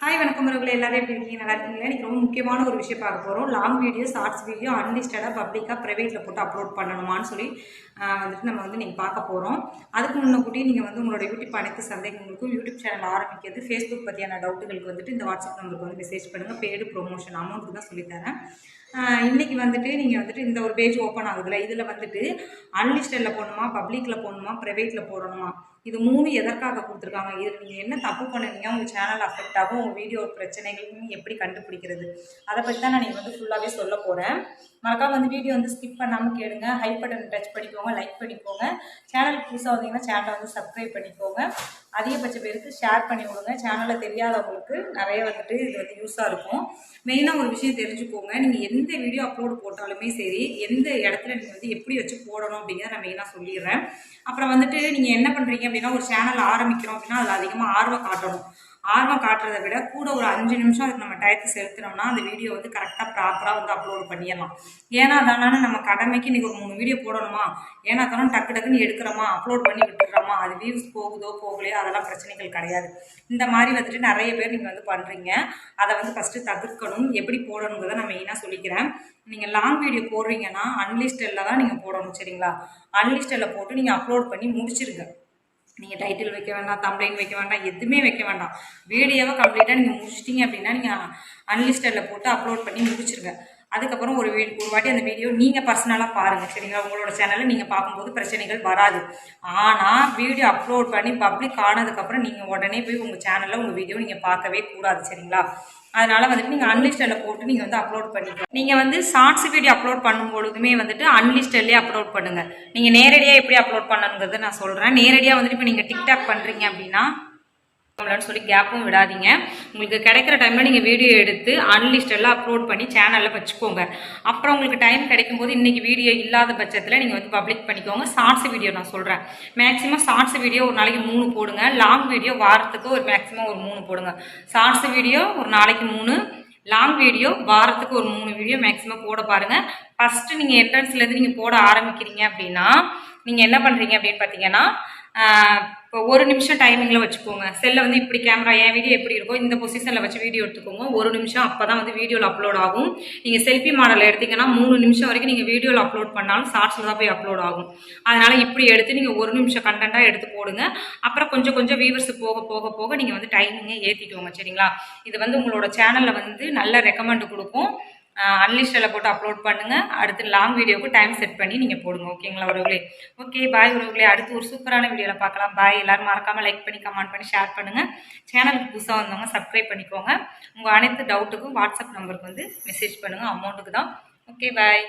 Hi வணக்கம் உறவுகளே, எல்லாரும் எப்படி இருக்கீங்க? நல்லா இருக்கீங்களா? இன்னைக்கு ரொம்ப முக்கியமான ஒரு விஷயம் பார்க்க போகிறோம். லாங் வீடியோ, ஷார்ட்ஸ் வீடியோ அன்லிஸ்டடாக பப்ளிக்காக ப்ரைவேட்டில் போட்டு அப்லோட் பண்ணணுமான்னு சொல்லி வந்துட்டு நம்ம வந்து நீங்கள் பார்க்க போகிறோம். அதுக்கு முன்னக்கூட்டி நீங்கள் வந்து உங்களோட யூடியூப் அனைத்து சந்தேகங்களுக்கும் யூடியூப் சேனல் ஆரம்பிக்கிறது, ஃபேஸ்புக் பற்றியான டவுட்டுகளுக்கு வந்துட்டு இந்த வாட்ஸ்அப் நம்பருக்கு வந்து மெசேஜ் பண்ணுங்கள். பெய்டு ப்ரொமோஷன் அமௌண்ட்டு தான் சொல்லித்தரேன். இன்றைக்கி வந்துட்டு நீங்கள் வந்துட்டு இந்த ஒரு பேஜ் ஓப்பன் ஆகுதுல, இதில் வந்துட்டு அன்லிஸ்டடில் போடணுமா, பப்ளிக்கில் போடணுமா, ப்ரைவேட்டில் போடணுமா, இது 3 எதற்காக கொடுத்துருக்காங்க? இதில் நீங்கள் என்ன தப்பு பண்ணுவீங்க? உங்கள் சேனல் அஃபெக்ட் ஆகும், உங்கள் வீடியோ பிரச்சனைகள்னு எப்படி கண்டுபிடிக்கிறது? அதை பற்றி தான் நான் நீங்கள் வந்து ஃபுல்லாகவே சொல்ல போகிறேன். மறக்காம வந்து வீடியோ வந்து ஸ்கிப் பண்ணாமல் கேளுங்க. ஹை பட்டன் டச் பண்ணிக்கோங்க, லைக் பண்ணிக்கோங்க. சேனலுக்கு புதுசாக வந்தீங்கன்னா சேனலை வந்து சப்ஸ்கிரைப் பண்ணிக்கோங்க. அதிகபட்ச பேருக்கு ஷேர் பண்ணி விடுங்க. சேனலில் தெரியாதவங்களுக்கு நிறைய வந்துட்டு இது வந்து யூஸாக இருக்கும். மெயினாக ஒரு விஷயம் தெரிஞ்சுக்கோங்க, நீங்கள் எந்த வீடியோ அப்லோடு போட்டாலுமே சரி, எந்த இடத்துல நீங்கள் வந்து எப்படி வச்சு போடணும் அப்படிங்கிறத நான் மெயினாக சொல்லிடுறேன். அப்புறம் வந்துட்டு நீங்கள் என்ன பண்ணுறீங்க அப்படின்னா, ஒரு சேனல் ஆரம்பிக்கிறோம் அப்படின்னா அதில் அதிகமாக ஆர்வம் காட்டணும். ஆர்வம் காட்டுறதை விட கூட ஒரு 5 நிமிஷம் அதுக்கு நம்ம டயத்தை செலுத்தினோம்னா அந்த வீடியோ வந்து கரெக்டாக ப்ராப்பராக வந்து அப்லோட் பண்ணிடலாம். ஏன்னா தானே நம்ம கடமைக்கு இன்றைக்கி ஒரு 3 வீடியோ போடணுமா, ஏன்னா தானே டக்கு டக்குன்னு எடுக்கிறோமா, அப்லோட் பண்ணி விட்டுடுறோமா, அது வியூஸ் போகுதோ போகலையோ அதெல்லாம் பிரச்சனைகள் கிடையாது. இந்த மாதிரி வந்துட்டு நிறைய பேர் நீங்கள் வந்து பண்ணுறீங்க. அதை வந்து ஃபஸ்ட்டு தவிர்க்கணும். எப்படி போடணுங்கிறத நான் மெயினாக சொல்லிக்கிறேன். நீங்கள் லாங் வீடியோ போடுறீங்கன்னா அன்லிஸ்டடில் தான் நீங்கள் போடணும், சரிங்களா? அன்லிஸ்டடில் போட்டு நீங்கள் அப்லோட் பண்ணி முடிச்சிருங்க. நீங்கள் டைட்டில் வைக்க வேண்டாம், தம்ப்லைன் வைக்க வேண்டாம், எதுவுமே வைக்க வேண்டாம். வீடியோவை கம்ப்ளீட்டாக நீங்கள் முடிச்சிட்டிங்க அப்படின்னா நீங்கள் அன்லிஸ்டடில் போட்டு அப்லோட் பண்ணி முடிச்சிருங்க. அதுக்கப்புறம் ஒரு வாட்டி அந்த வீடியோ நீங்கள் பர்சனலாக பாருங்கள், சரிங்களா? உங்களோட சேனலில் நீங்கள் பார்க்கும்போது பிரச்சனைகள் வராது. ஆனால் வீடியோ அப்லோட் பண்ணி பப்ளிக் ஆனதுக்கப்புறம் நீங்கள் உடனே போய் உங்கள் சேனலில் உங்கள் வீடியோ நீங்கள் பார்க்கவே கூடாது, சரிங்களா? அதனால் வந்துட்டு நீங்கள் அன்லிஸ்டடில் போட்டு நீங்கள் வந்து அப்லோட் பண்ணிக்கலாம். நீங்கள் வந்து ஷார்ட்ஸ் வீடியோ அப்லோட் பண்ணும்பொழுதுமே வந்துட்டு அன்லிஸ்டட்லேயே அப்லோட் பண்ணுங்கள். நீங்கள் நேரடியாக எப்படி அப்லோட் பண்ணுங்கிறது நான் சொல்கிறேன். நேரடியாக வந்துட்டு இப்போ நீங்கள் டிக்டாக் பண்ணுறீங்க அப்படின்னா சொல்லி கேப்பும் விடாதீங்க. உங்களுக்கு கிடைக்கிற டைமில் நீங்கள் வீடியோ எடுத்து அன்லிஸ்டெல்லாம் அப்லோட் பண்ணி சேனலில் வச்சுக்கோங்க. அப்புறம் உங்களுக்கு டைம் கிடைக்கும் போது இன்றைக்கி வீடியோ இல்லாத பட்சத்தில் நீங்கள் வந்து பப்ளிக் பண்ணிக்கோங்க. ஷார்ட்ஸ் வீடியோ நான் சொல்கிறேன். மேக்ஸிமம் ஷார்ட்ஸ் வீடியோ ஒரு நாளைக்கு 3 போடுங்க. லாங் வீடியோ வாரத்துக்கு ஒரு மேக்ஸிமம் ஒரு 3 போடுங்க. ஷார்ட்ஸ் வீடியோ ஒரு நாளைக்கு 3, லாங் வீடியோ வாரத்துக்கு ஒரு 3 வீடியோ மேக்ஸிமம் போட பாருங்கள். ஃபஸ்ட்டு நீங்கள் என்ட்ரன்ஸ்லேருந்து நீங்கள் போட ஆரம்பிக்கிறீங்க அப்படின்னா நீங்கள் என்ன பண்ணுறீங்க அப்படின்னு பார்த்தீங்கன்னா, இப்போ 1 நிமிஷம் டைமிங்கில் வச்சுக்கோங்க. செல்லை வந்து இப்படி கேமரா என் வீடியோ எப்படி இருக்கோ இந்த பொசிஷனில் வச்சு வீடியோ எடுத்துக்கோங்க. 1 நிமிஷம், அப்போ தான் வந்து வீடியோவில் அப்லோட் ஆகும். நீங்கள் செல்ஃபி மாடல் எடுத்தீங்கன்னா 3 நிமிஷம் வரைக்கும் நீங்கள் வீடியோவில் அப்லோட் பண்ணாலும் ஷார்ட்ஸில் தான் போய் அப்லோட் ஆகும். அதனால் இப்படி எடுத்து நீங்கள் 1 நிமிஷம் கண்டென்ட்டாக எடுத்து போடுங்க. அப்புறம் கொஞ்சம் கொஞ்சம் வியூவர்ஸ் போக போக போக நீங்கள் வந்து டைமிங்கை ஏற்றிக்கோங்க, சரிங்களா? இது வந்து உங்களோட சேனலில் வந்து நல்ல ரெக்கமெண்ட் கொடுக்கும். அன்லிஸ்டடில் போட்டு அப்லோட் பண்ணுங்கள். அடுத்து லாங் வீடியோவுக்கு டைம் செட் பண்ணி நீங்கள் போடுங்க, ஓகேங்களா உறவுகளே? ஓகே, பாய் உறவுகளே. அடுத்து ஒரு சூப்பரான வீடியோவில் பார்க்கலாம். பாய். எல்லாரும் மறக்காமல் லைக் பண்ணி கமெண்ட் பண்ணி ஷேர் பண்ணுங்கள். சேனலுக்கு புதுசாக வந்தவங்க சப்ஸ்கிரைப் பண்ணிக்கோங்க. உங்கள் அனைத்து டவுட்டுக்கும் வாட்ஸ்அப் நம்பருக்கு வந்து மெசேஜ் பண்ணுங்கள். அமௌண்ட்டுக்கு தான். ஓகே, பாய்.